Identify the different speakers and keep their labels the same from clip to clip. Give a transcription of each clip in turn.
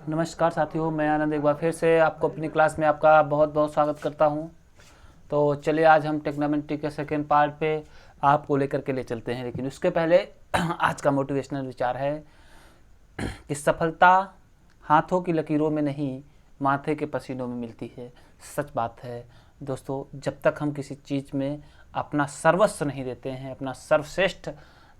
Speaker 1: नमस्कार साथियों, मैं आनंद एक बार फिर से आपको अपनी क्लास में आपका बहुत बहुत स्वागत करता हूं। तो चलिए आज हम ट्रिग्नोमेट्री के सेकेंड पार्ट पे आपको लेकर के ले चलते हैं, लेकिन उसके पहले आज का मोटिवेशनल विचार है कि सफलता हाथों की लकीरों में नहीं, माथे के पसीनों में मिलती है। सच बात है दोस्तों, जब तक हम किसी चीज़ में अपना सर्वस्व नहीं देते हैं, अपना सर्वश्रेष्ठ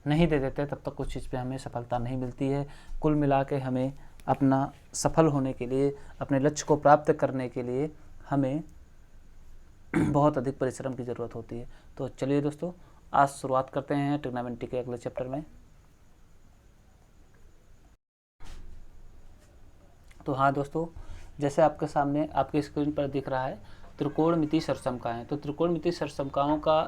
Speaker 1: नहीं दे देते, तब तक कुछ चीज़ पे हमें सफलता नहीं मिलती है। कुल मिला के हमें अपना सफल होने के लिए, अपने लक्ष्य को प्राप्त करने के लिए हमें बहुत अधिक परिश्रम की ज़रूरत होती है। तो चलिए दोस्तों, आज शुरुआत करते हैं ट्रिग्नोमेट्री के अगले चैप्टर में। तो हाँ दोस्तों, जैसे आपके सामने आपकी स्क्रीन पर दिख रहा है त्रिकोणमिति सरसमकाएँ। तो त्रिकोणमिति सरसमकाओं का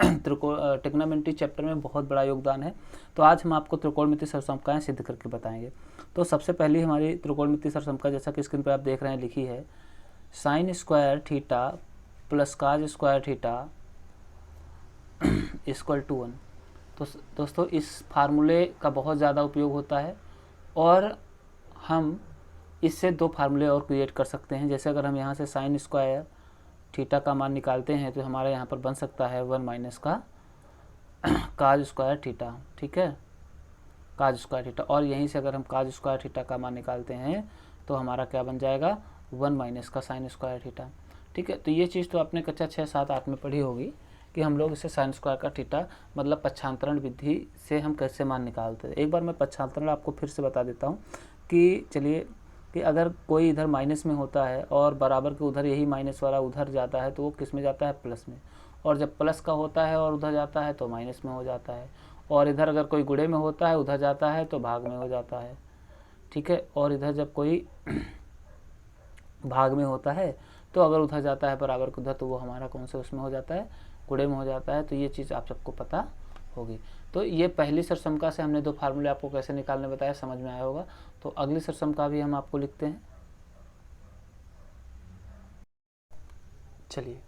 Speaker 1: ट्रिग्नोमेट्री चैप्टर में बहुत बड़ा योगदान है। तो आज हम आपको त्रिकोणमिति सरसमकाएँ सिद्ध करके बताएंगे। तो सबसे पहली हमारी त्रिकोणमिति सरसमका, जैसा कि स्क्रीन पर आप देख रहे हैं, लिखी है sine square theta plus cos square theta equal to 1। तो दोस्तों इस फार्मूले का बहुत ज़्यादा उपयोग होता है और हम इससे दो फार्मूले और क्रिएट कर सकते हैं। जैसे अगर हम यहाँ से साइन स्क्वायर थीटा का मान निकालते हैं तो हमारे यहाँ पर बन सकता है 1 माइनस का काज स्क्वायर थीटा, ठीक है, काज स्क्वायर थीटा। और यहीं से अगर हम काज स्क्वायर थीटा का मान निकालते हैं तो हमारा क्या बन जाएगा 1 माइनस का साइन स्क्वायर थीटा, ठीक है। तो ये चीज़ तो आपने कक्षा 6, 7, 8 में पढ़ी होगी कि हम लोग इसे साइन स्क्वायर का थीटा मतलब पक्षांतरण विधि से हम कैसे मान निकालते हैं। एक बार मैं पक्षांतरण आपको फिर से बता देता हूँ कि चलिए कि अगर कोई इधर माइनस में होता है और बराबर के उधर यही माइनस वाला उधर जाता है तो वो किस में जाता है, प्लस में। और जब प्लस का होता है और उधर जाता है तो माइनस में हो जाता है। और इधर अगर कोई गुणे में होता है उधर जाता है तो भाग में हो जाता है, ठीक है। और इधर जब कोई भाग में होता है तो अगर उधर जाता है बराबर के उधर तो वो हमारा कौन से उसमें हो जाता है, गुणे में हो जाता है। तो ये चीज़ आप सबको पता होगी। तो ये पहली सरसमका से हमने दो फार्मूले आपको कैसे निकालने बताया, समझ में आया होगा। तो अगली सरसमका भी हम आपको लिखते हैं। चलिए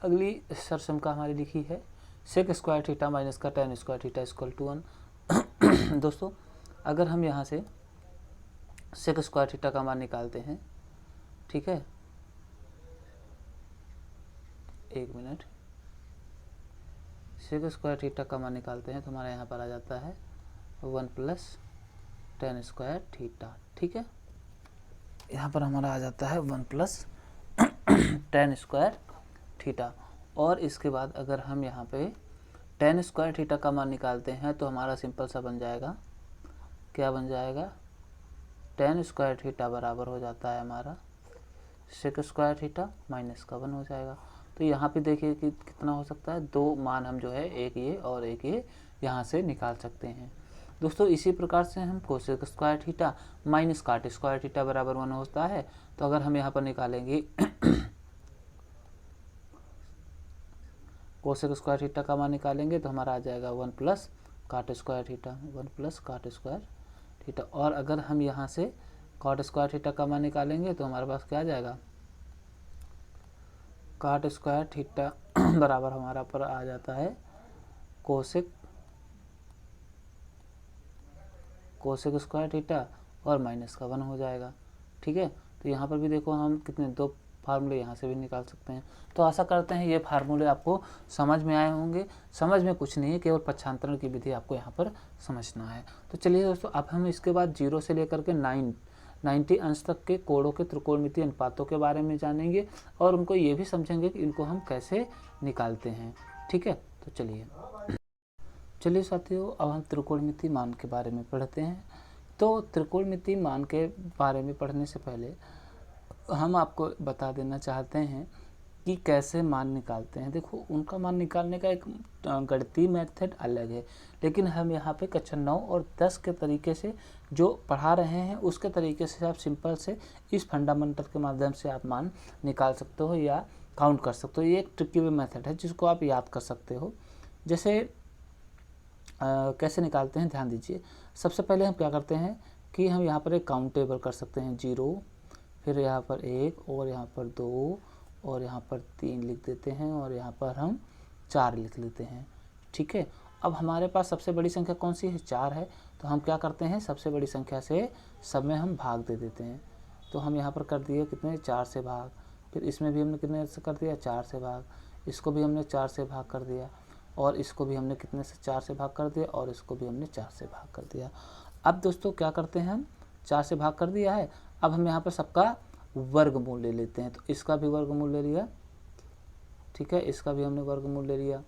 Speaker 1: अगली सरसमका हमारी लिखी है सेक स्क्वायर थीटा माइनस का tan square theta equal to 1। दोस्तों अगर हम यहाँ से सेक स्क्वायर थीटा का मान निकालते हैं, ठीक है, एक मिनट, सेक स्क्वायर थीटा का मान निकालते हैं तो हमारा यहाँ पर आ जाता है 1 प्लस टेन स्क्वायर थीटा, ठीक है। यहाँ पर हमारा आ जाता है 1 प्लस टेन स्क्वायर थीटा। और इसके बाद अगर हम यहाँ पे टेन स्क्वायर थीटा का मान निकालते हैं तो हमारा सिंपल सा बन जाएगा, क्या बन जाएगा, टेन स्क्वायर थीटा बराबर हो जाता है हमारा सेक स्क्वायर थीटा माइनस का 1 हो जाएगा। तो यहाँ पे देखिए कि कितना हो सकता है, दो मान हम जो है एक ये और एक ये यहाँ से निकाल सकते हैं। दोस्तों इसी प्रकार से हम कोसेक स्क्वायर थीटा माइनस काट स्क्वायर थीटा बराबर 1 होता है। तो अगर हम यहाँ पर निकालेंगे कोसेक स्क्वायर थीटा का मान निकालेंगे तो हमारा आ जाएगा 1 प्लस काट स्क्वायर थीटा, 1 प्लस काट स्क्वायर थीटा। और अगर हम यहाँ से कॉट स्क्वायर थीटा का मान निकालेंगे तो हमारे पास क्या आ जाएगा, काट स्क्वायर थीटा बराबर हमारा पर आ जाता है कोसेक स्क्वायर थीटा और माइनस का 1 हो जाएगा, ठीक है। तो यहाँ पर भी देखो हम कितने दो फार्मूले यहाँ से भी निकाल सकते हैं। तो आशा करते हैं ये फार्मूले आपको समझ में आए होंगे। समझ में कुछ नहीं है, केवल पक्षांतरण की विधि आपको यहाँ पर समझना है। तो चलिए दोस्तों, अब हम इसके बाद 0 से लेकर के 90 अंश तक के कोणों के त्रिकोणमितीय अनुपातों के बारे में जानेंगे और उनको ये भी समझेंगे कि इनको हम कैसे निकालते हैं, ठीक है। तो चलिए साथियों, अब हम त्रिकोणमितीय मान के बारे में पढ़ते हैं। तो त्रिकोणमितीय मान के बारे में पढ़ने से पहले हम आपको बता देना चाहते हैं कि कैसे मान निकालते हैं। देखो उनका मान निकालने का एक गणितीय मेथड अलग है, लेकिन हम यहाँ पे कक्षा 9 और 10 के तरीके से जो पढ़ा रहे हैं उसके तरीके से आप सिंपल से इस फंडामेंटल के माध्यम से आप मान निकाल सकते हो या काउंट कर सकते हो। ये एक ट्रिकी मेथड है जिसको आप याद कर सकते हो। जैसे कैसे निकालते हैं ध्यान दीजिए। सबसे पहले हम क्या करते हैं कि हम यहाँ पर एक काउंटेबल कर सकते हैं, 0, फिर यहाँ पर 1 और यहाँ पर 2 और यहाँ पर 3 लिख देते हैं और यहाँ पर हम 4 लिख लेते हैं, ठीक है। अब हमारे पास सबसे बड़ी संख्या कौन सी है, 4 है। तो हम क्या करते हैं, सबसे बड़ी संख्या से सब में हम भाग दे देते हैं। तो हम यहाँ पर कर दिए कितने, 4 से भाग, फिर इसमें भी हमने कितने से कर दिया, 4 से भाग, इसको भी हमने 4 से भाग कर दिया, और इसको भी हमने कितने से 4 से भाग कर दिया, और इसको भी हमने 4 से भाग कर दिया। अब दोस्तों क्या करते हैं, हम 4 से भाग कर दिया है, अब हम यहाँ पर सबका वर्गमूल ले लेते हैं। तो इसका भी वर्गमूल ले लिया, ठीक है, इसका भी हमने वर्गमूल ले लिया,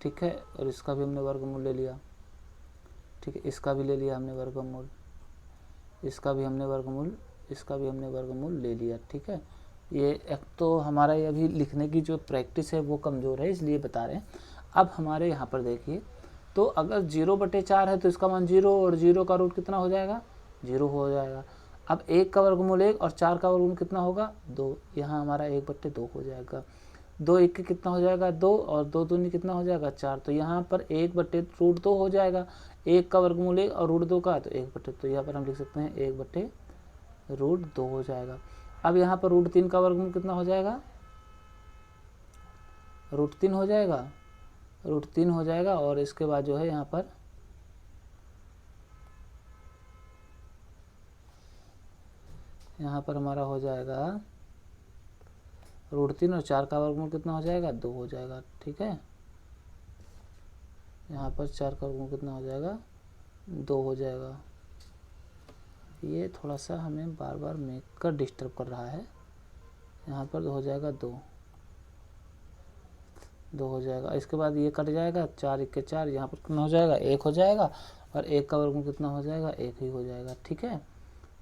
Speaker 1: ठीक है, और इसका भी हमने वर्गमूल ले लिया, ठीक है, इसका भी ले लिया हमने वर्गमूल, इसका भी हमने वर्गमूल, इसका भी हमने वर्गमूल ले लिया, ठीक है। ये एक तो हमारा ये अभी लिखने की जो प्रैक्टिस है वो कमज़ोर है, इसलिए बता रहे हैं। अब हमारे यहाँ पर देखिए, तो अगर 0/4 है तो इसका मान 0, और 0 का रूट कितना हो जाएगा, 0 हो जाएगा। अब 1 का वर्गमूल 1 और 4 का वर्गमूल कितना होगा, 2, यहाँ हमारा 1/2 हो जाएगा। 2 1 के कितना हो जाएगा, 2, और 2 दूनी कितना हो जाएगा, 4। तो यहाँ पर 1/√2 हो जाएगा। 1 का वर्गमूल 1 और √2 का, तो 1/2, तो यहाँ पर हम लिख सकते हैं 1/√2 हो जाएगा। अब यहाँ पर √3 का वर्गमूल कितना हो जाएगा, √3 हो जाएगा, √3 हो जाएगा। और इसके बाद जो है यहाँ पर हमारा हो जाएगा √3, और 4 का वर्गमूल कितना हो जाएगा, 2 हो जाएगा, ठीक है। यहाँ पर 4 का वर्गमूल कितना हो जाएगा, 2 हो जाएगा। ये थोड़ा सा हमें बार बार मेक कर डिस्टर्ब कर रहा है। यहाँ पर हो जाएगा 2 हो जाएगा। इसके बाद ये कट जाएगा, 4 1 के 4, यहाँ पर कितना हो जाएगा, 1 हो जाएगा, और 1 का वर्गमूल कितना हो जाएगा, 1 ही हो जाएगा, ठीक है।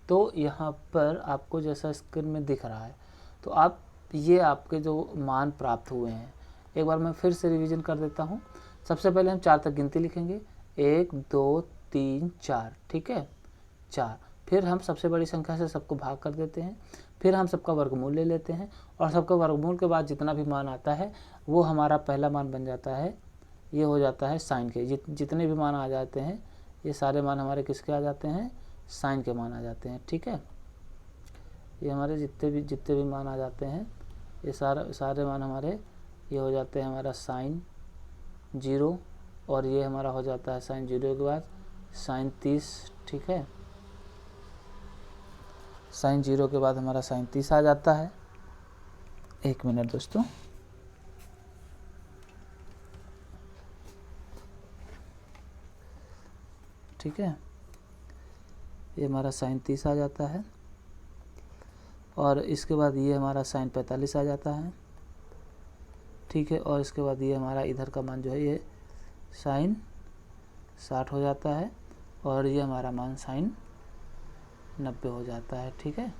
Speaker 1: तो यहाँ पर आपको जैसा स्क्रीन में दिख रहा है, तो आप ये आपके जो मान प्राप्त हुए हैं, एक बार मैं फिर से रिवीजन कर देता हूँ। सबसे पहले हम 4 तक गिनती लिखेंगे, 1 2 3 4, ठीक है, 4। फिर हम सबसे बड़ी संख्या से सबको भाग कर देते हैं, फिर हम सबका वर्गमूल ले लेते हैं, और सबका वर्गमूल के बाद जितना भी मान आता है वो हमारा पहला मान बन जाता है, ये हो जाता है साइन के। जितने भी मान आ जाते हैं ये सारे मान हमारे किसके आ जाते हैं, साइन के मान आ जाते हैं, ठीक है। ये हमारे जितने भी मान आ जाते हैं, ये सारे मान हमारे ये हो जाते हैं हमारा साइन 0, और ये हमारा हो जाता है साइन 0 के बाद साइन 30, ठीक है। साइन 0 के बाद हमारा साइन 30 आ जाता है। 1 मिनट दोस्तों, ठीक है, ये हमारा साइन 30 आ जाता है, और इसके बाद ये हमारा साइन 45 आ जाता है, ठीक है। और इसके बाद ये हमारा इधर का मान जो है ये साइन 60 हो जाता है, और ये हमारा मान साइन 90 हो जाता है, ठीक है।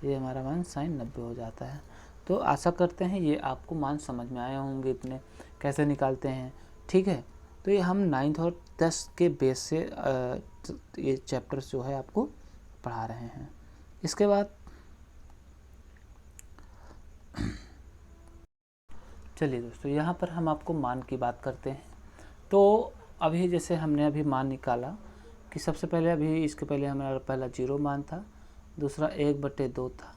Speaker 1: ये हमारा मान साइन 90 हो जाता है। तो आशा करते हैं ये आपको मान समझ में आए होंगे, इतने कैसे निकालते हैं, ठीक है। तो ये हम 9th और 10 के बेस से ये चैप्टर्स जो है आपको पढ़ा रहे हैं। इसके बाद चलिए दोस्तों, यहाँ पर हम आपको मान की बात करते हैं। तो अभी जैसे हमने अभी मान निकाला कि सबसे पहले अभी इसके पहले हमारा पहला 0 मान था, दूसरा 1/2 था,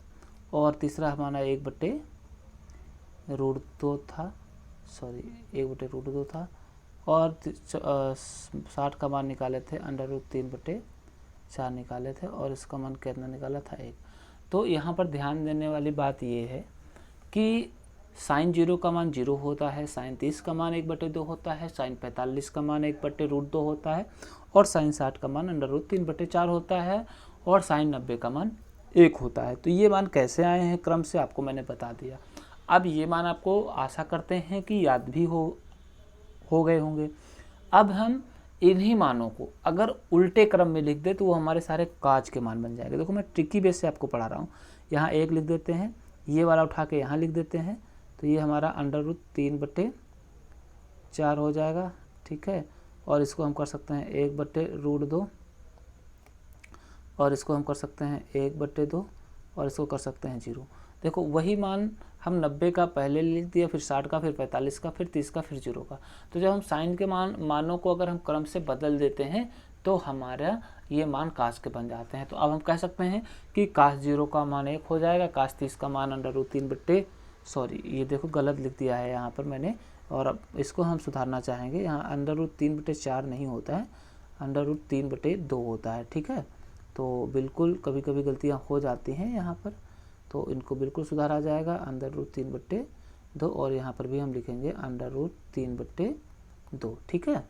Speaker 1: और तीसरा हमारा 1/√2 था, सॉरी 1/√2 था, और 60 का मान निकाले थे, √3/4 निकाले थे, और इसका मान कितना निकाला था, 1। तो यहाँ पर ध्यान देने वाली बात ये है कि साइन 0 का मान 0 होता है, साइन 30 का मान 1/2 होता है, साइन 45 का मान 1/√2 होता है, और साइन 60 का मान √3/4 होता है, और साइन 90 का मान 1 होता है। तो ये मान कैसे आए हैं क्रम से आपको मैंने बता दिया। अब ये मान आपको आशा करते हैं कि याद भी हो गए होंगे। अब हम इन्हीं मानों को अगर उल्टे क्रम में लिख दे तो वो हमारे सारे काज के मान बन जाएंगे। देखो मैं ट्रिकी बेस से आपको पढ़ा रहा हूँ। यहाँ 1 लिख देते हैं, ये वाला उठा के यहाँ लिख देते हैं, तो ये हमारा √3/4 हो जाएगा, ठीक है। और इसको हम कर सकते हैं 1/√2, और इसको हम कर सकते हैं 1/2, और इसको कर सकते हैं 0। देखो वही मान हम 90 का पहले लिख दिया, फिर 60 का, फिर 45 का, फिर 30 का, फिर 0 का। तो जब हम साइन के मानों को अगर हम क्रम से बदल देते हैं तो हमारा ये मान काश के बन जाते हैं। तो अब हम कह सकते हैं कि काश 0 का मान 1 हो जाएगा, काश 30 का मान ये देखो गलत लिख दिया है यहाँ पर मैंने, और अब इसको हम सुधारना चाहेंगे। यहाँ √3/4 नहीं होता है, √3/2 होता है। ठीक है, तो बिल्कुल कभी कभी गलतियाँ हो जाती हैं यहाँ पर, तो इनको बिल्कुल सुधारा जाएगा √3/2, और यहाँ पर भी हम लिखेंगे √3/2। ठीक है,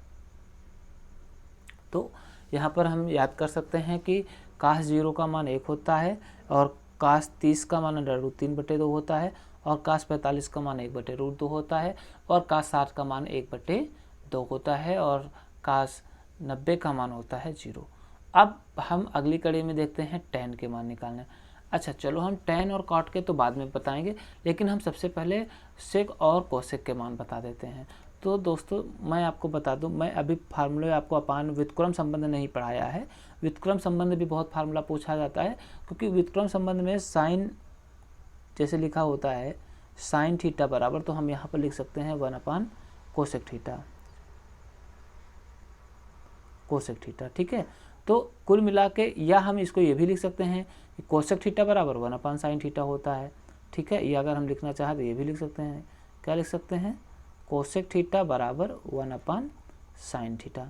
Speaker 1: तो यहाँ पर हम याद कर सकते हैं कि cos 0 का मान 1 होता है, और cos 30 का मान √3/2 होता है, और cos 45 का मान 1/√2 होता है, और cos 60 का मान 1/2 होता है, और cos 90 का मान होता है 0। अब हम अगली कड़ी में देखते हैं tan के मान निकालने। अच्छा चलो, हम tan और cot के तो बाद में बताएंगे, लेकिन हम सबसे पहले sec और cosec के मान बता देते हैं। तो दोस्तों मैं आपको बता दूं, मैं अभी फार्मूले आपको अपान व्युत्क्रम संबंध नहीं पढ़ाया है। व्युत्क्रम संबंध भी बहुत फार्मूला पूछा जाता है, क्योंकि व्युत्क्रम संबंध में साइन जैसे लिखा होता है साइन थीटा बराबर, तो हम यहाँ पर लिख सकते हैं 1/cosec थीटा, कोसेक थीटा। ठीक है, तो कुल मिला के, या हम इसको ये भी लिख सकते हैं कि कोसेक थीटा बराबर 1/sin थीटा होता है। ठीक है, या अगर हम लिखना चाहें तो ये भी लिख सकते हैं, क्या लिख सकते हैं, कोसेक थीटा बराबर 1/sin थीटा।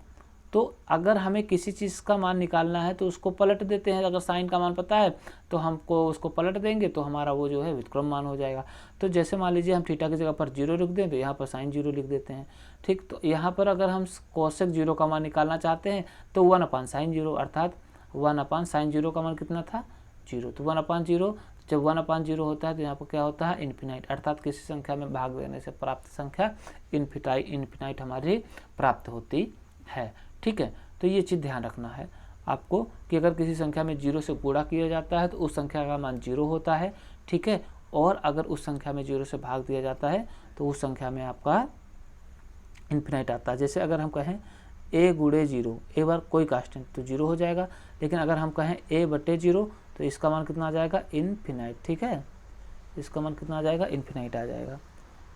Speaker 1: तो अगर हमें किसी चीज़ का मान निकालना है तो उसको पलट देते हैं, अगर साइन का मान पता है तो हमको उसको पलट देंगे तो हमारा वो जो है व्युत्क्रम मान हो जाएगा। तो जैसे मान लीजिए हम थीटा की जगह पर 0 लिख दें तो यहाँ पर sin 0 लिख देते हैं। ठीक, तो यहाँ पर अगर हम कोसेक 0 का मान निकालना चाहते हैं तो 1/sin 0, अर्थात 1/sin 0 का मान कितना था, 0। तो 1/0, जब 1/0 होता है तो यहाँ पर क्या होता है, इन्फिनाइट, अर्थात किसी संख्या में भाग देने से प्राप्त संख्या इन्फिनाइट हमारी प्राप्त होती है। ठीक है, तो ये चीज़ ध्यान रखना है आपको कि अगर किसी संख्या में 0 से गुणा किया जाता है तो उस संख्या का मान 0 होता है। ठीक है, और अगर उस संख्या में 0 से भाग दिया जाता है तो उस संख्या में आपका इन्फिनाइट आता है। जैसे अगर हम कहें a/0, a बार कोई कांस्टेंट तो 0 हो जाएगा, लेकिन अगर हम कहें a/0 तो इसका मान कितना आ जाएगा, इन्फिनाइट। ठीक है, इसका मान कितना आ जाएगा, इन्फिनाइट आ जाएगा।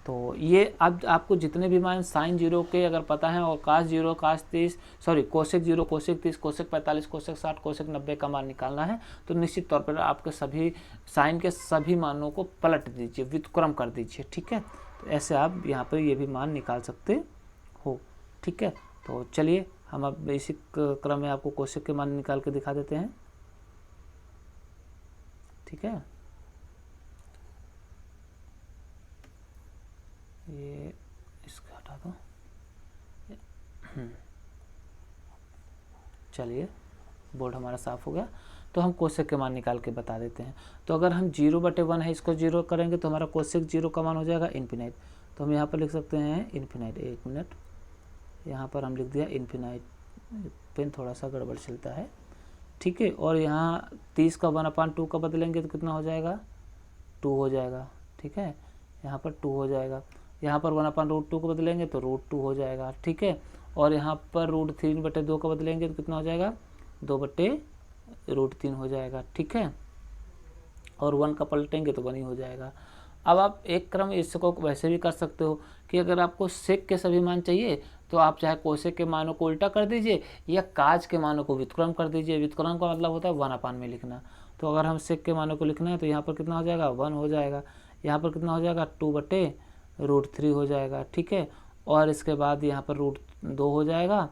Speaker 1: तो ये अब आपको जितने भी मान sin 0 के अगर पता है, और cos 0, cos 30, sorry cosec 0, cosec 30, cosec 45, cosec 60, cosec 90 का मान निकालना है, तो निश्चित तौर पर आपके सभी साइन के सभी मानों को पलट दीजिए, व्युत्क्रम कर दीजिए। ठीक है, तो ऐसे आप यहाँ पर ये भी मान निकाल सकते हो। ठीक है, तो चलिए हम अब बेसिक क्रम में आपको कोसेक के मान निकाल के दिखा देते हैं। ठीक है, ये इसको हटा दो। चलिए, बोर्ड हमारा साफ हो गया, तो हम कोसेक के मान निकाल के बता देते हैं। तो अगर हम 0/1 है इसको 0 करेंगे तो हमारा कोसेक 0 का मान हो जाएगा इन्फिनाइट। तो हम यहाँ पर लिख सकते हैं इन्फिनाइट, एक मिनट, यहाँ पर हम लिख दिया इन्फिनाइट, पेन थोड़ा सा गड़बड़ चलता है। ठीक है, और यहाँ 30 का 1/2 का बदलेंगे तो कितना हो जाएगा, 2 हो जाएगा। ठीक है, यहाँ पर 2 हो जाएगा, यहाँ पर 1/√2 को बदलेंगे तो √2 हो जाएगा। ठीक है, और यहाँ पर √3/2 का बदलेंगे तो कितना हो जाएगा, 2/√3 हो जाएगा। ठीक है, और 1 का पलटेंगे तो 1 ही हो जाएगा। अब आप एक क्रम इसको वैसे भी कर सकते हो कि अगर आपको सेक के सभी मान चाहिए तो आप चाहे कोसेक के मानों को उल्टा कर दीजिए या काज के मानों को व्युत्क्रम कर दीजिए। व्युत्क्रम का मतलब होता है 1/, में लिखना। तो अगर हम सेक के मानों को लिखना है तो यहाँ पर कितना हो जाएगा, 1 हो जाएगा, यहाँ पर कितना हो जाएगा, 2/√3 हो जाएगा। ठीक है, और इसके बाद यहाँ पर √2 हो जाएगा,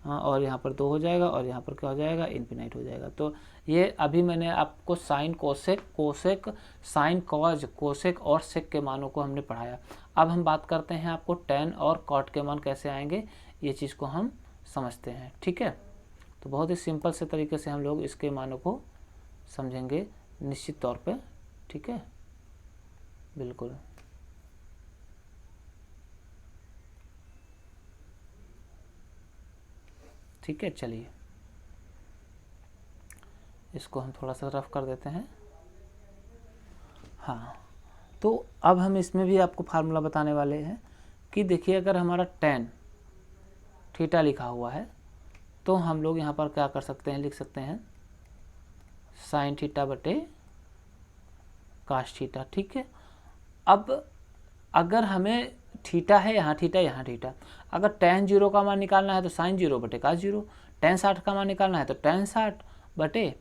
Speaker 1: हाँ, और यहाँ पर 2 हो जाएगा, और यहाँ पर क्या हो जाएगा, इन्फिनाइट हो जाएगा। तो ये अभी मैंने आपको sine cosec sine cos cosec और सेक के मानों को हमने पढ़ाया। अब हम बात करते हैं आपको tan और cot के मान कैसे आएंगे, ये चीज़ को हम समझते हैं। ठीक है, तो बहुत ही सिंपल से तरीके से हम लोग इसके मानों को समझेंगे निश्चित तौर पे। ठीक है, बिल्कुल। ठीक है, चलिए इसको हम थोड़ा सा रफ कर देते हैं। हाँ, तो अब हम इसमें भी आपको फार्मूला बताने वाले हैं कि देखिए अगर हमारा tan थीटा लिखा हुआ है तो हम लोग यहाँ पर क्या कर सकते हैं, लिख सकते हैं साइन थीटा बटे काश थीटा। ठीक है, अब अगर हमें थीटा है यहाँ थीटा यहाँ थीटा, अगर tan 0 का मान निकालना है तो sin 0 बटे काश 0, tan 60 का मान निकालना है तो tan 60 बटे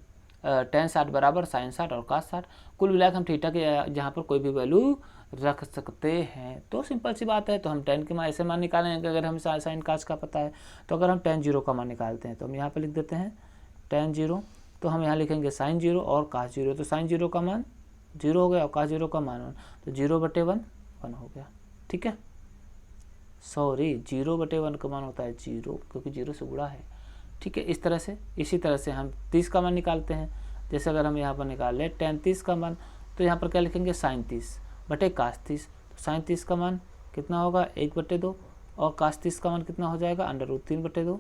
Speaker 1: tan 60 बराबर sin 60 और cos 60। कुल मिलाकर हम थीटा के जहाँ पर कोई भी वैल्यू रख सकते हैं। तो सिंपल सी बात है। तो हम tan के मान ऐसे मान निकालेंगे अगर हमें साइन cos का पता है। तो अगर हम tan 0 का मान निकालते हैं तो हम यहाँ पर लिख देते हैं tan 0, तो हम यहाँ लिखेंगे sin 0 और cos 0। तो sin 0 का मान 0 हो गया और cos 0 का मान 1, तो 0/1 1 हो गया। ठीक है, सॉरी 0/1 का मान होता है 0, क्योंकि 0 से गुणा है। ठीक है, इस तरह से, इसी तरह से हम 30 का मान निकालते हैं। जैसे अगर हम यहाँ पर निकाल लें tan 30 का मान, तो यहाँ पर क्या लिखेंगे sin 30 बटे cos 30। तो sin 30 का मान कितना होगा 1/2 और cos 30 का मान कितना हो जाएगा √3/2।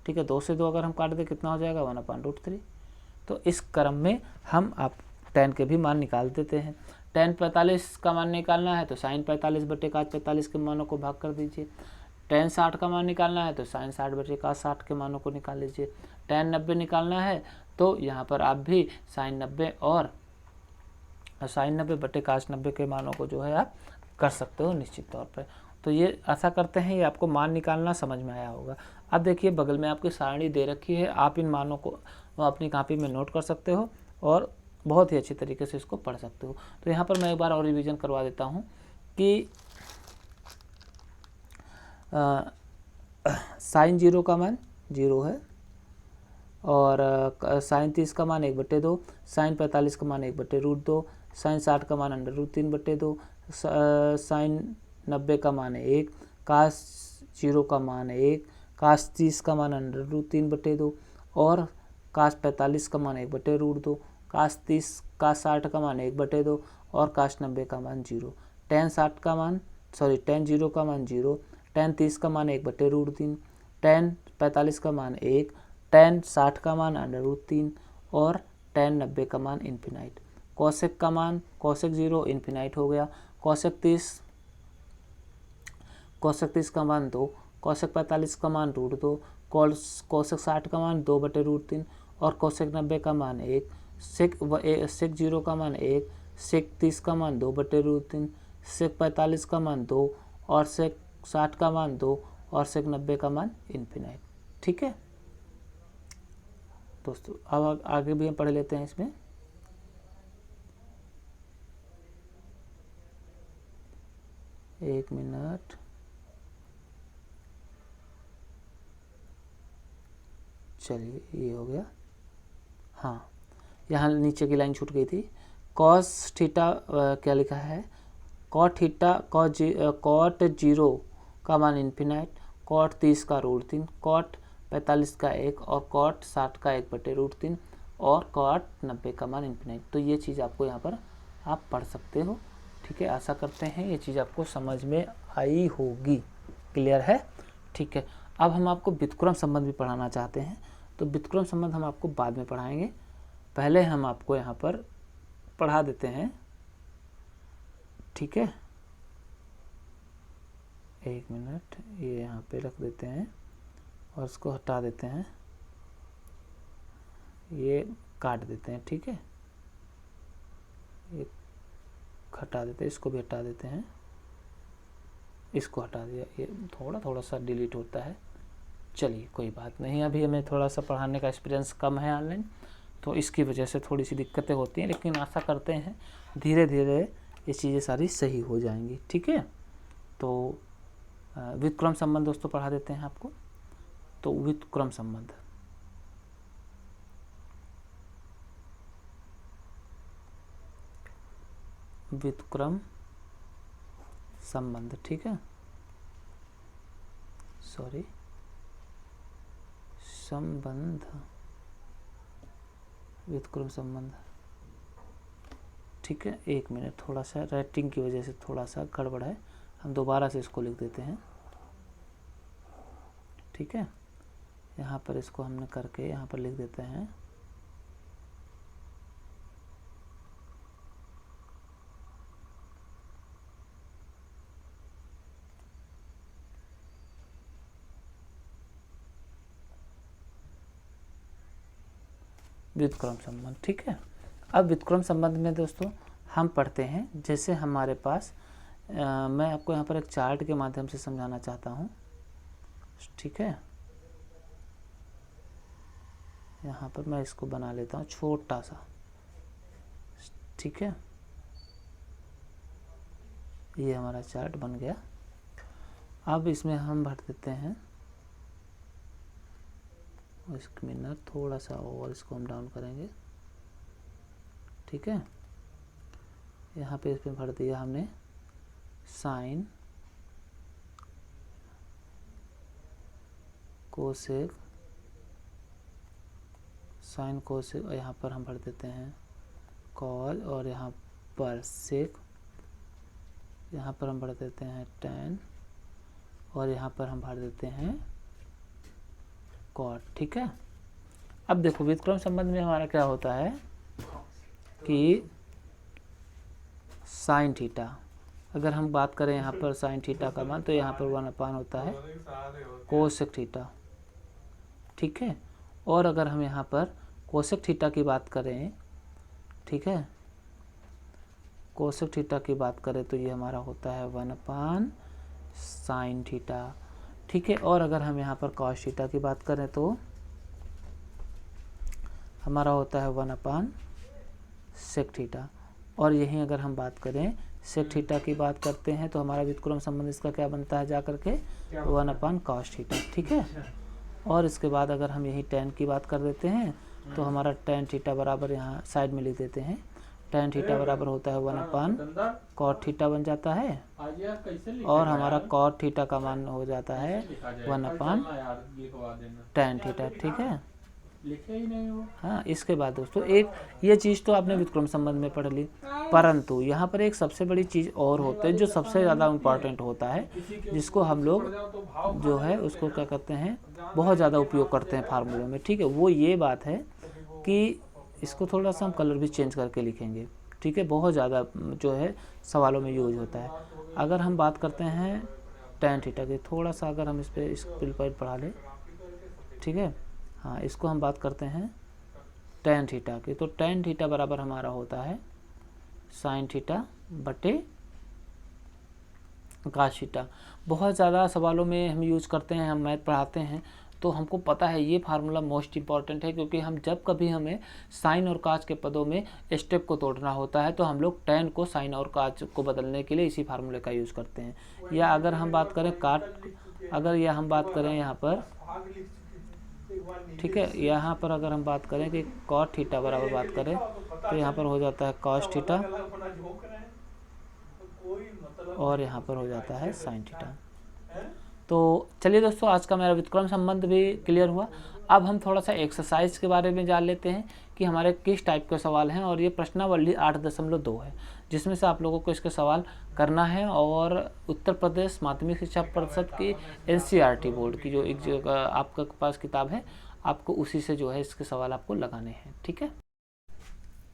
Speaker 1: ठीक है, 2 से 2 अगर हम काट दें कितना हो जाएगा 1/√3। तो इस क्रम में हम आप tan के भी मान निकाल देते हैं। tan 45 का मान निकालना है तो sin 45 बटे cos 45 के मानों को भाग कर दीजिए। tan 60 का मान निकालना है तो sin 60 बटे cos 60 के मानों को निकाल लीजिए। tan 90 निकालना है तो यहाँ पर आप भी sin 90 और sin 90 बटे cos 90 के मानों को जो है आप कर सकते हो निश्चित तौर पर। तो ये ऐसा करते हैं, ये आपको मान निकालना समझ में आया होगा। अब देखिए बगल में आपकी सारणी दे रखी है, आप इन मानों को अपनी कॉपी में नोट कर सकते हो और बहुत ही अच्छी तरीके से इसको पढ़ सकते हो। तो यहाँ पर मैं एक बार और रिवीजन करवा देता हूँ कि sin 0 का मान 0 है और sin 30 का मान 1/2, sin 45 का मान 1/√2, sin 60 का मान √3/2, sin 90 का मान 1, cos 0 का मान 1, cos 30 का मान √3/2 और cos 45 का मान 1/√2, cos 60 का मान 1/2 और cos 90 का मान 0। tan 60 का मान tan 0 का मान 0, tan 30 का मान 1/√3, tan 45 का मान 1, tan 60 का मान √3 और tan 90 का मान इन्फिनाइट। cosec का मान cosec 0 इन्फिनाइट हो गया, cosec 30 का मान 2, cosec 45 का मान √2, cosec 60 का मान 2/√3 और cosec 90 का मान 1, sec 0 का मान 1, sec 30 का मान 2/√3, sec 45 का मान 2 और sec 60 का मान 2 और sec 90 का मान इन्फिनाइट। ठीक है दोस्तों, अब आगे भी हम पढ़ लेते हैं इसमें। एक मिनट, चलिए ये हो गया। हाँ, यहाँ नीचे की लाइन छूट गई थी। cos थीटा क्या लिखा है, cot थीटा cot 0 का मान इन्फिनाइट, cot 30 का √3, cot 45 का 1 और cot 60 का 1/√3 और cot 90 का मान इन्फिनाइट। तो ये चीज़ आपको यहाँ पर आप पढ़ सकते हो। ठीक है, आशा करते हैं ये चीज़ आपको समझ में आई होगी। क्लियर है? ठीक है, अब हम आपको व्युत्क्रम संबंध भी पढ़ाना चाहते हैं। तो व्युत्क्रम संबंध हम आपको बाद में पढ़ाएंगे, पहले हम आपको यहाँ पर पढ़ा देते हैं। ठीक है, एक मिनट, ये यहाँ पे रख देते हैं और इसको हटा देते हैं, ये काट देते हैं। ठीक है, ये हटा देते हैं, इसको भी हटा देते हैं, इसको हटा दिया, ये थोड़ा सा डिलीट होता है। चलिए कोई बात नहीं, अभी हमें थोड़ा सा पढ़ाने का एक्सपीरियंस कम है ऑनलाइन, तो इसकी वजह से थोड़ी सी दिक्कतें होती हैं, लेकिन आशा करते हैं धीरे धीरे ये चीज़ें सारी सही हो जाएंगी। ठीक है, तो व्युत्क्रम संबंध दोस्तों पढ़ा देते हैं आपको। तो व्युत्क्रम संबंध, व्युत्क्रम संबंध, ठीक है, सॉरी संबंध, व्युत्क्रम संबंध। ठीक है, एक मिनट, थोड़ा सा राइटिंग की वजह से थोड़ा सा गड़बड़ है, हम दोबारा से इसको लिख देते हैं। ठीक है, यहाँ पर इसको हमने करके यहाँ पर लिख देते हैं व्युत्क्रम संबंध। ठीक है, अब व्युत्क्रम संबंध में दोस्तों हम पढ़ते हैं, जैसे हमारे पास मैं आपको यहाँ पर एक चार्ट के माध्यम से समझाना चाहता हूँ। ठीक है, यहाँ पर मैं इसको बना लेता हूँ छोटा सा। ठीक है, ये हमारा चार्ट बन गया। अब इसमें हम भर देते हैं एक मिनट, थोड़ा सा और इसको हम डाउन करेंगे, ठीक है। यहाँ पे इसमें भर दिया हमने साइन, कोसेक, साइन कोसेक, और यहाँ पर हम भर देते हैं कॉस, और यहाँ पर सेक, यहाँ पर हम भर देते हैं टैन, और यहाँ पर हम भर देते हैं कॉट, ठीक है। अब देखो व्युत्क्रम संबंध में हमारा क्या होता है कि साइन थीटा, अगर हम बात करें यहाँ पर साइन थीटा का मान, तो यहाँ पर 1 होता है कोसेक थीटा, ठीक है। और अगर हम यहाँ पर कोसेक थीटा की बात करें, ठीक है, कोसेक थीटा की बात करें तो ये हमारा होता है 1 साइन थीटा, ठीक है। और अगर हम यहाँ पर कॉस थीटा की बात करें तो हमारा होता है 1 सेक थीटा। और यहीं अगर हम बात करें सेक थीटा की बात करते हैं तो हमारा व्युत्क्रम संबंध इसका क्या बनता है जा करके 1 कॉस थीटा, ठीक है। और इसके बाद अगर हम यही टैन की बात कर देते हैं तो हमारा टैन थीटा बराबर, यहाँ साइड में लिख देते हैं, टैन थीटा बराबर होता है 1 कॉट थीटा बन जाता है, और हमारा कॉट थीटा का मान हो जाता है 1 टैन थीटा, ठीक है।
Speaker 2: लिखे ही नहीं हो।
Speaker 1: हाँ, इसके बाद दोस्तों एक ये चीज़ तो आपने व्युत्क्रम संबंध में पढ़ ली, परंतु यहाँ पर एक सबसे बड़ी चीज़ और होती है जो सबसे ज़्यादा इम्पॉर्टेंट होता है, जिसको हम लोग जो है उसको क्या कहते हैं बहुत ज़्यादा उपयोग करते हैं फार्मूले में, ठीक है। वो ये बात है कि इसको थोड़ा सा हम कलर भी चेंज करके लिखेंगे, ठीक है, बहुत ज़्यादा जो है सवालों में यूज होता है। अगर हम बात करते हैं टैन थीटा की, थोड़ा सा अगर हम इस पर इस बिल पर पढ़ा लें, ठीक है। हाँ, इसको हम बात करते हैं टैन थीटा की, तो टैन थीटा बराबर हमारा होता है साइन थीटा बटे कॉस थीटा। बहुत ज़्यादा सवालों में हम यूज़ करते हैं, हम मैथ पढ़ाते हैं तो हमको पता है ये फार्मूला मोस्ट इंपॉर्टेंट है, क्योंकि हम जब कभी हमें साइन और कॉस के पदों में स्टेप को तोड़ना होता है तो हम लोग टैन को साइन और कॉस को बदलने के लिए इसी फार्मूले का यूज़ करते हैं। या अगर हम बात करें हम बात करें यहाँ पर, ठीक है, यहाँ पर अगर हम बात करें कि कॉट थीटा बराबर बात करें तो यहाँ पर हो जाता है कॉस थीटा, और यहाँ पर हो जाता है साइन थीटा। तो चलिए दोस्तों, आज का मेरा व्युत्क्रम संबंध भी क्लियर हुआ। अब हम थोड़ा सा एक्सरसाइज के बारे में जान लेते हैं कि हमारे किस टाइप के सवाल हैं, और ये प्रश्नावली 8.2 है, जिसमें से आप लोगों को इसके सवाल करना है। और उत्तर प्रदेश माध्यमिक शिक्षा परिषद की NCERT बोर्ड की जो एक जगह आपके पास किताब है, आपको उसी से जो है इसके सवाल आपको लगाने हैं, ठीक है।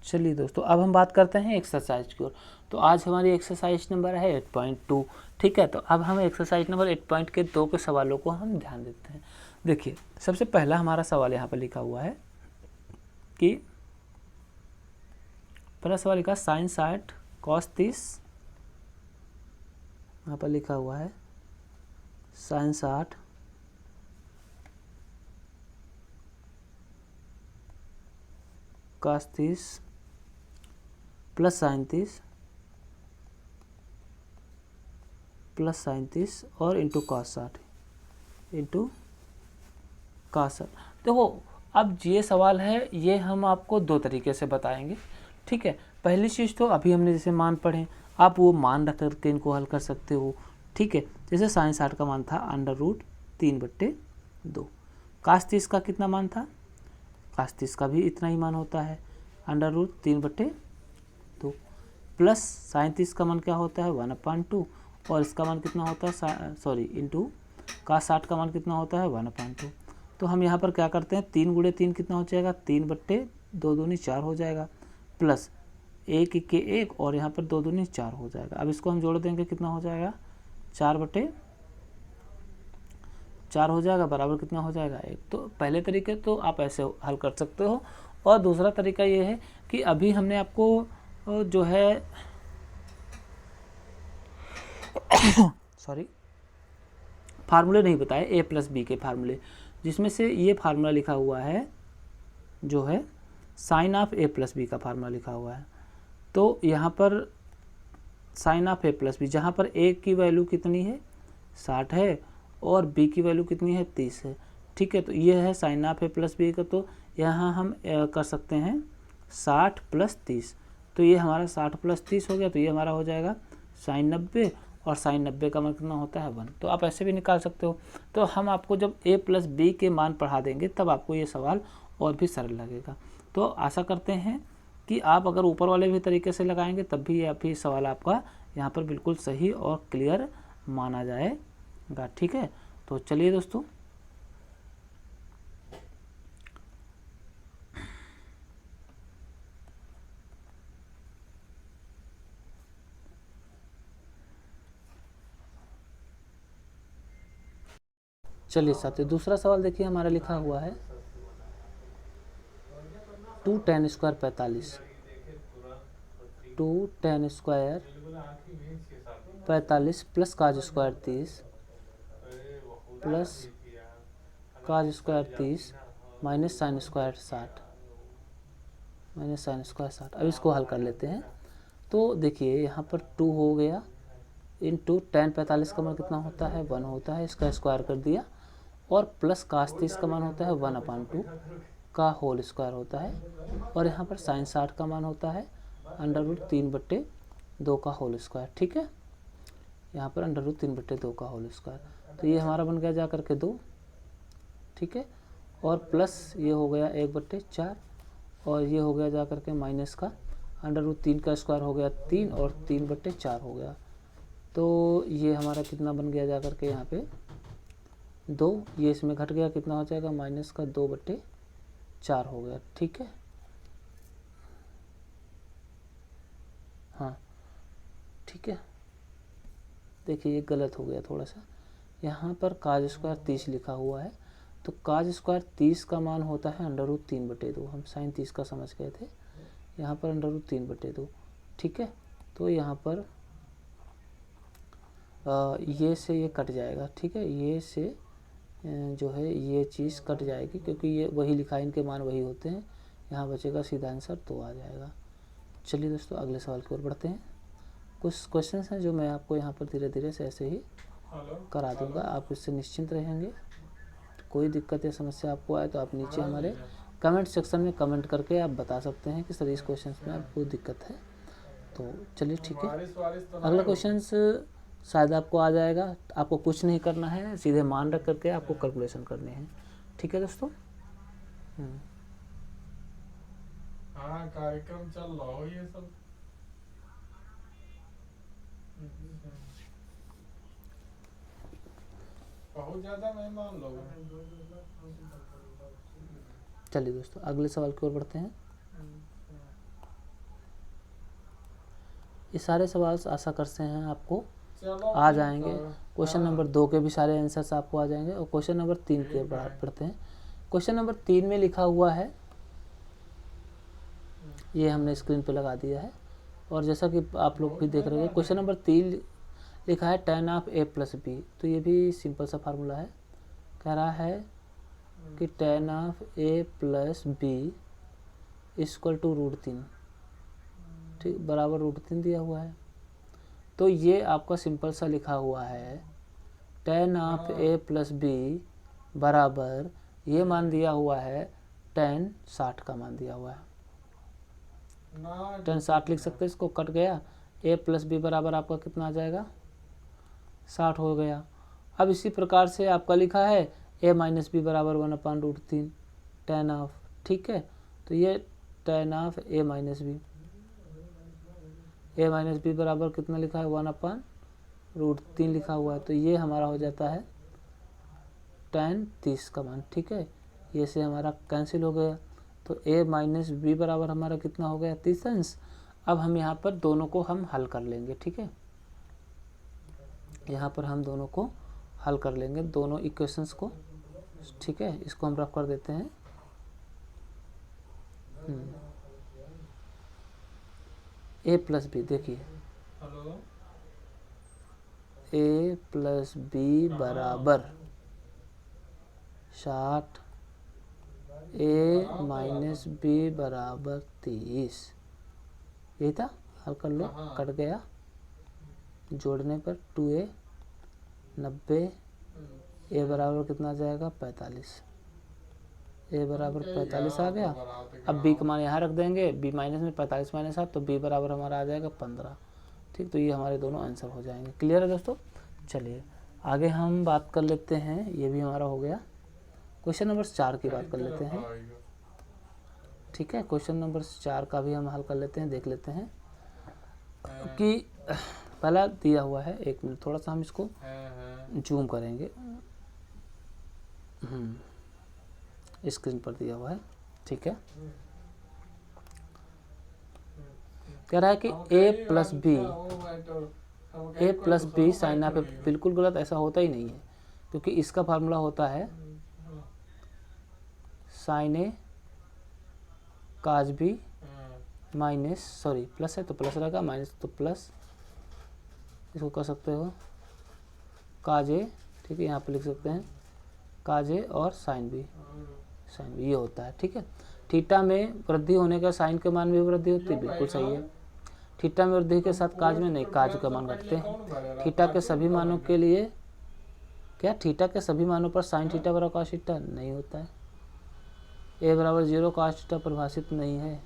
Speaker 1: चलिए दोस्तों, अब हम बात करते हैं एक्सरसाइज की ओर। तो आज हमारी एक्सरसाइज नंबर है 8.2, ठीक है। तो अब हम एक्सरसाइज नंबर 8.2 के सवालों को हम ध्यान देते हैं। देखिए, सबसे पहला हमारा सवाल यहाँ पर लिखा हुआ है कि पहला सवाल लिखा साइन 60 कॉस 30, यहाँ पर लिखा हुआ है sine 60 cos 30 plus sine 30 plus sine 30 और इंटू कॉस 60। देखो, अब ये सवाल है, ये हम आपको दो तरीके से बताएंगे, ठीक है। पहली चीज़ तो अभी हमने जैसे मान पढ़े, आप वो मान रख करके इनको हल कर सकते हो, ठीक है। जैसे साइन 60 का मान था √3/2, कॉस 30 का कितना मान था, कॉस 30 का भी इतना ही मान होता है √3/2, प्लस साइन 30 का मान क्या होता है 1/2, और इसका मान कितना होता है इंटू कॉस 60 का मान कितना होता है 1/2। तो हम यहाँ पर क्या करते हैं, 3 × 3 कितना हो जाएगा 3/2 दूनी 4 हो जाएगा, प्लस 1 के 1 और यहाँ पर 2 दूनी 4 हो जाएगा। अब इसको हम जोड़ देंगे, कितना हो जाएगा 4/4 हो जाएगा, बराबर कितना हो जाएगा 1। तो पहले तरीके तो आप ऐसे हल कर सकते हो, और दूसरा तरीका ये है कि अभी हमने आपको जो है फार्मूले नहीं बताए A+B के फार्मूले, जिसमें से ये फार्मूला लिखा हुआ है जो है साइन ऑफ A+B का फार्मूला लिखा हुआ है। तो यहाँ पर sine of A plus B, जहाँ पर ए की वैल्यू कितनी है 60 है और बी की वैल्यू कितनी है 30 है। ठीक है, तो ये है sine of A plus B का, तो यहाँ हम कर सकते हैं 60 प्लस 30, तो ये हमारा 60 प्लस 30 हो गया, तो ये हमारा हो जाएगा साइन 90, और साइन 90 का मान कितना होता है 1। तो आप ऐसे भी निकाल सकते हो। तो हम आपको जब a प्लस बी के मान पढ़ा देंगे तब आपको ये सवाल और भी सरल लगेगा। तो आशा करते हैं कि आप अगर ऊपर वाले भी तरीके से लगाएंगे तब भी ये भी सवाल आपका यहाँ पर बिल्कुल सही और क्लियर माना जाएगा। ठीक है, तो चलिए दोस्तों, चलिए साथियों, दूसरा सवाल देखिए हमारा लिखा हुआ है 2 tan square 45, 2 tan square 45 plus cos square 30 plus cos square 30 minus sine square 60 minus sine square 60। अब इसको हल कर लेते हैं। तो देखिए यहाँ पर 2 हो गया इंटू tan 45 का मान कितना होता है 1 होता है, इसका स्क्वायर कर दिया, और प्लस कास 30 का मान होता है 1/2 का होल स्क्वायर होता है, और यहाँ पर साइन 60 का मान होता है √3/2 का होल स्क्वायर। ठीक है, यहाँ पर √3/2 का होल स्क्वायर, तो ये हमारा बन गया जा करके 2। ठीक है, और प्लस ये हो गया 1/4, और ये हो गया जा करके माइनस का √3 का स्क्वायर हो गया 3, और 3/4 हो गया। तो ये हमारा कितना बन गया जा करके यहाँ पे 2, ये इसमें घट गया, कितना हो जाएगा माइनस का 2/4 हो गया। ठीक है, हाँ ठीक है, देखिए ये गलत हो गया थोड़ा सा, यहाँ पर काज स्क्वायर 30 लिखा हुआ है, तो काज स्क्वायर 30 का मान होता है √3/2, हम साइन 30 का समझ गए थे, यहाँ पर √3/2। ठीक है, तो यहाँ पर ये से ये कट जाएगा। ठीक है, ये से जो है ये चीज़ कट जाएगी, क्योंकि ये वही लिखा है, इनके मान वही होते हैं, यहाँ बचेगा सीधा आंसर 2 आ जाएगा। चलिए दोस्तों, अगले सवाल की ओर बढ़ते हैं। कुछ क्वेश्चंस हैं जो मैं आपको यहाँ पर धीरे धीरे से ऐसे ही करा दूंगा, आप इससे निश्चिंत रहेंगे। कोई दिक्कत या समस्या आपको आए तो आप नीचे हमारे कमेंट सेक्शन में कमेंट करके आप बता सकते हैं कि सर इस क्वेश्चन में आपको दिक्कत है। तो चलिए ठीक है, अगला क्वेश्चन शायद आपको आ जाएगा। आपको कुछ नहीं करना है, सीधे मान रख करके आपको कैलकुलेशन करने हैं। ठीक है दोस्तों,
Speaker 2: हाँ कार्यक्रम चल रहा हो ये सब। बहुत ज्यादा मेहमान लोग हैं।
Speaker 1: चलिए दोस्तों, अगले सवाल की ओर बढ़ते हैं। ये सारे सवाल आशा करते हैं आपको आ जाएंगे। क्वेश्चन नंबर 2 के भी सारे आंसर्स आपको आ जाएंगे, और क्वेश्चन नंबर 3 के पढ़ते हैं। क्वेश्चन नंबर 3 में लिखा हुआ है, ये हमने स्क्रीन पे लगा दिया है, और जैसा कि आप लोग भी देख रहे हो, क्वेश्चन नंबर 3 लिखा है tan of a plus B. तो ये भी सिंपल सा फार्मूला है, कह रहा है कि tan of a plus B equal to √3, ठीक, बराबर √3 दिया हुआ है। तो ये आपका सिंपल सा लिखा हुआ है tan of a plus B बराबर, ये मान दिया हुआ है tan 60 का मान दिया हुआ है, tan 60 लिख सकते हैं, इसको कट गया, a प्लस बी बराबर आपका कितना आ जाएगा 60 हो गया। अब इसी प्रकार से आपका लिखा है a माइनस बी बराबर 1/√3 tan ऑफ, ठीक है, तो ये tan of a minus B बराबर कितना लिखा है 1/√3 लिखा हुआ है, तो ये हमारा हो जाता है tan 30 का मान। ठीक है, ये से हमारा कैंसिल हो गया, तो a माइनस बी बराबर हमारा कितना हो गया 30 अंश। अब हम यहाँ पर दोनों को हम हल कर लेंगे। ठीक है, यहाँ पर हम दोनों को हल कर लेंगे, दोनों इक्वेशंस को। ठीक है, इसको हम रफ कर देते हैं। a प्लस बी, देखिए a प्लस बी बराबर 60, a माइनस बी बराबर 30, यही था, हल कर लो, कट गया, जोड़ने पर 2a 90, a बराबर कितना आ जाएगा 45, a बराबर 45 आ गया। अब b का मान यहाँ रख देंगे, b माइनस में 45 माइनस 7 तो b बराबर हमारा आ जाएगा 15। ठीक, तो ये हमारे दोनों आंसर हो जाएंगे। क्लियर है दोस्तों। चलिए आगे हम बात कर लेते हैं, ये भी हमारा हो गया। क्वेश्चन नंबर 4 की बात कर लेते हैं। ठीक है, क्वेश्चन नंबर 4 का भी हम हल कर लेते हैं, देख लेते हैं कि पहला दिया हुआ है। एक मिनट, थोड़ा सा हम इसको जूम करेंगे। स्क्रीन पर दिया हुआ है। ठीक है, कह रहा है कि a प्लस बी साइन आ पे बिल्कुल गलत, ऐसा होता ही नहीं है, क्योंकि इसका फार्मूला होता है साइन ए काज बी माइनस, सॉरी प्लस है तो प्लस रहेगा, माइनस तो प्लस, इसको कर सकते हो काज ए। ठीक है, यहाँ पे लिख सकते हैं काज ए और साइन बी, ये होता है। ठीक है, थीटा में वृद्धि होने का साइन के मान में भी वृद्धि होती है, बिल्कुल सही है। थीटा में वृद्धि के साथ काज में नहीं, काज का मान घटते हैं। थीटा के सभी मानों के लिए क्या, थीटा के सभी मानों पर साइन थीटा बराबर कॉस थीटा नहीं होता है। a बराबर 0 कॉस थीटा परिभाषित नहीं है,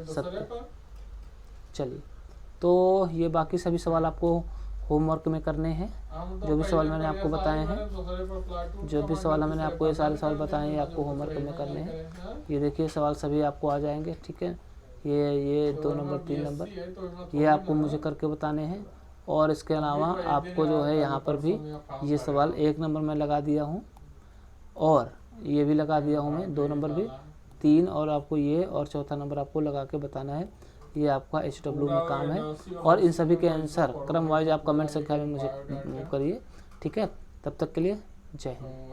Speaker 1: सत्य। चलिए, तो ये बाकी सभी सवाल आपको होमवर्क में करने हैं। जो भी सवाल मैंने आपको बताए हैं, जो भी सवाल मैंने आपको ये सारे सवाल बताए हैं आपको होमवर्क में करने हैं। ये देखिए सवाल सभी आपको आ जाएंगे। ठीक है, ये 2 नंबर 3 नंबर ये आपको मुझे करके बताने हैं। और इसके अलावा आपको जो है यहाँ पर भी ये सवाल 1 नंबर में लगा दिया हूँ, और ये भी लगा दिया हूँ मैं 2 नंबर भी, 3 और आपको ये, और चौथा नंबर आपको लगा के बताना है। ये आपका HW में काम है। और इन सभी के आंसर क्रम वाइज आप कमेंट संख्या में मुझे करिए। ठीक है, तब तक के लिए जय हिंद।